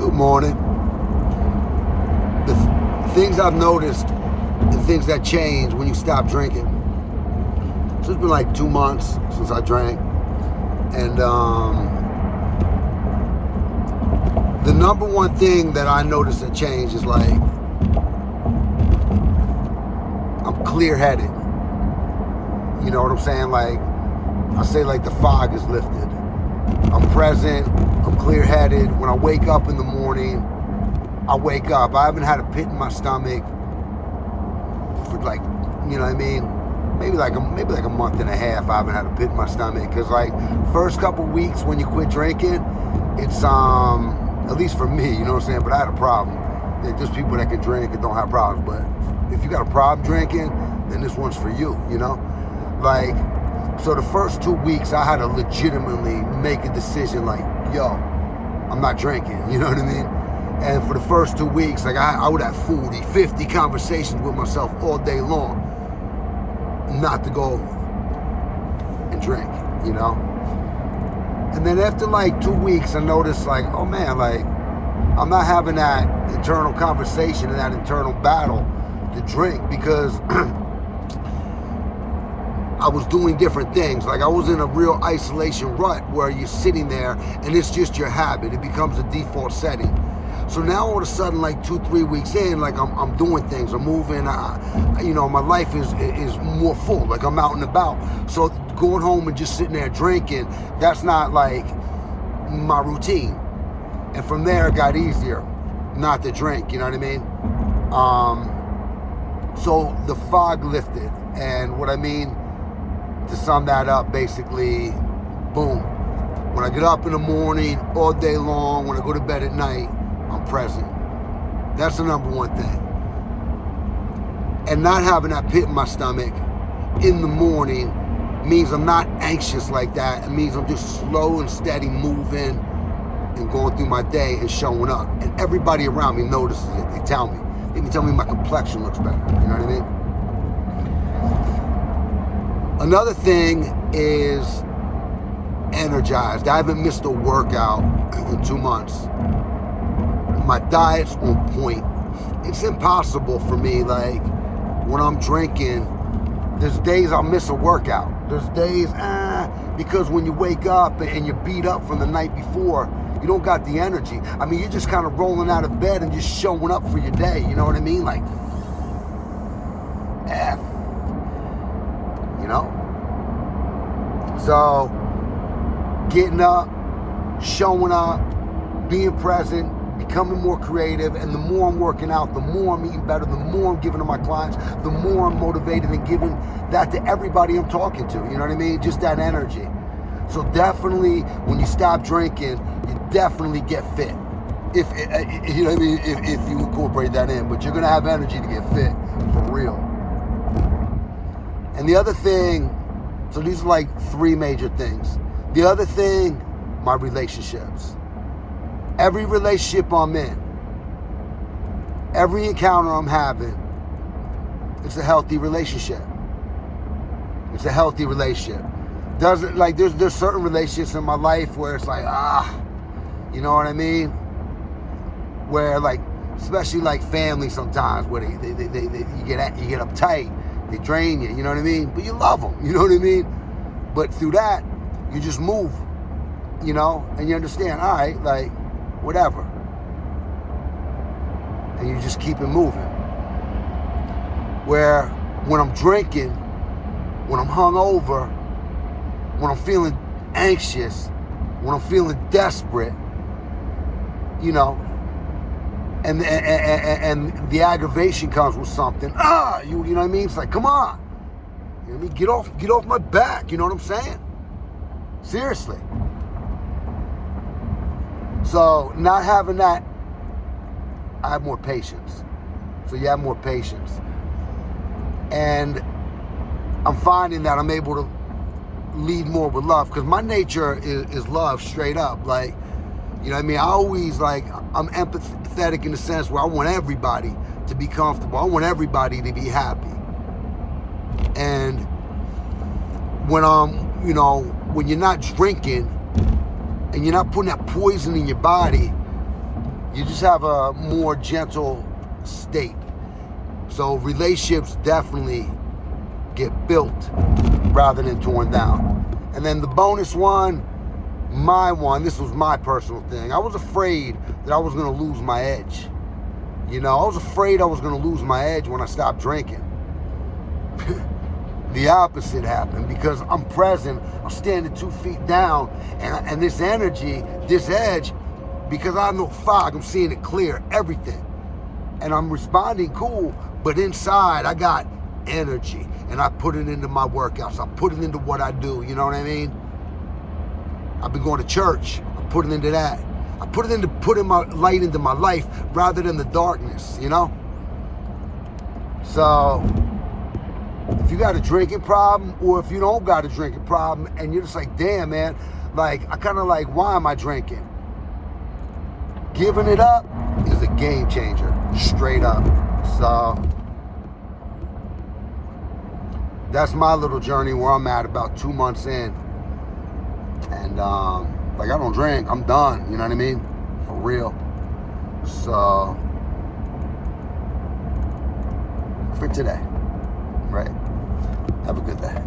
Good morning. The things I've noticed and things that change when you stop drinking. So it's been like 2 months since I drank. And the number one thing that I noticed that changed is like, I'm clear-headed. You know what I'm saying? Like, I say like the fog is lifted. I'm present, I'm clear-headed. When I wake up in the morning, I wake up. I haven't had a pit in my stomach for like, you know what I mean? Maybe like a month and a half I haven't had a pit in my stomach. Cause like first couple weeks when you quit drinking, it's at least for me, you know what I'm saying? But I had a problem. There's just people that can drink and don't have problems. But if you got a problem drinking, then this one's for you, you know? Like, so the first 2 weeks I had to legitimately make a decision like, yo, I'm not drinking, you know what I mean? And for the first 2 weeks, like I would have 40, 50 conversations with myself all day long not to go and drink, you know? And then after like 2 weeks, I noticed like, oh man, like I'm not having that internal conversation and that internal battle to drink because I was doing different things. Like I was in a real isolation rut where you're sitting there and it's just your habit. It becomes a default setting. So now all of a sudden, like 2-3 weeks in, like I'm doing things, I'm moving, you know, my life is more full, like I'm out and about. So going home and just sitting there drinking, that's not like my routine. And from there it got easier not to drink, you know what I mean? So the fog lifted, and what I mean, to sum that up, basically, boom. When I get up in the morning, all day long, when I go to bed at night, I'm present. That's the number one thing. And not having that pit in my stomach in the morning means I'm not anxious like that. It means I'm just slow and steady moving and going through my day and showing up. And everybody around me notices it. They tell me. They can tell me my complexion looks better. You know what I mean? Another thing is energized. I haven't missed a workout in 2 months. My diet's on point. It's impossible for me, like, when I'm drinking, there's days I'll miss a workout. There's days, because when you wake up and you're beat up from the night before, you don't got the energy. I mean, you're just kind of rolling out of bed and just showing up for your day, you know what I mean? Like, F. You know? So, getting up, showing up, being present, becoming more creative, and the more I'm working out, the more I'm eating better, the more I'm giving to my clients, the more I'm motivated and giving that to everybody I'm talking to, you know what I mean? Just that energy. So definitely, when you stop drinking, you definitely get fit. If, you know what I mean? If you incorporate that in, but you're gonna have energy to get fit, for real. And the other thing, so these are like 3 major things. The other thing, my relationships. Every relationship I'm in, every encounter I'm having, it's a healthy relationship. It's a healthy relationship. Doesn't, like, there's certain relationships in my life where it's like, you know what I mean? Where, like, especially like family sometimes, where you get uptight, they drain you, you know what I mean? But you love them, you know what I mean? But through that, you just move, you know, and you understand, all right, like, whatever. And you just keep it moving. Where when I'm drinking, when I'm hungover, when I'm feeling anxious, when I'm feeling desperate, you know, and the aggravation comes with something, you know what I mean? It's like, come on. You know what I mean? Get off my back, you know what I'm saying? Seriously. So not having that, I have more patience. So you have more patience. And I'm finding that I'm able to lead more with love, because my nature is love straight up. Like, you know what I mean? I always, like, I'm empathetic in the sense where I want everybody to be comfortable. I want everybody to be happy. And when you know, when you're not drinking and you're not putting that poison in your body, You just have a more gentle state. So relationships definitely get built rather than torn down. And then the bonus one, this was my personal thing. I was afraid that I was going to lose my edge. You know, I was afraid I was going to lose my edge when I stopped drinking. The opposite happened because I'm present. I'm standing 2 feet down, and this energy, this edge, because I have no fog, I'm seeing it clear, everything. And I'm responding cool, but inside I got energy, and I put it into my workouts. I put it into what I do, you know what I mean? I've been going to church. I put it into that. I put it into putting my light into my life rather than the darkness, you know? So, if you got a drinking problem, or if you don't got a drinking problem, and you're just like, damn, man, like, I kind of like, why am I drinking? Giving it up is a game changer, straight up. So, that's my little journey where I'm at about 2 months in. And, like, I don't drink, I'm done, you know what I mean? For real. So, for today, right? Have a good day.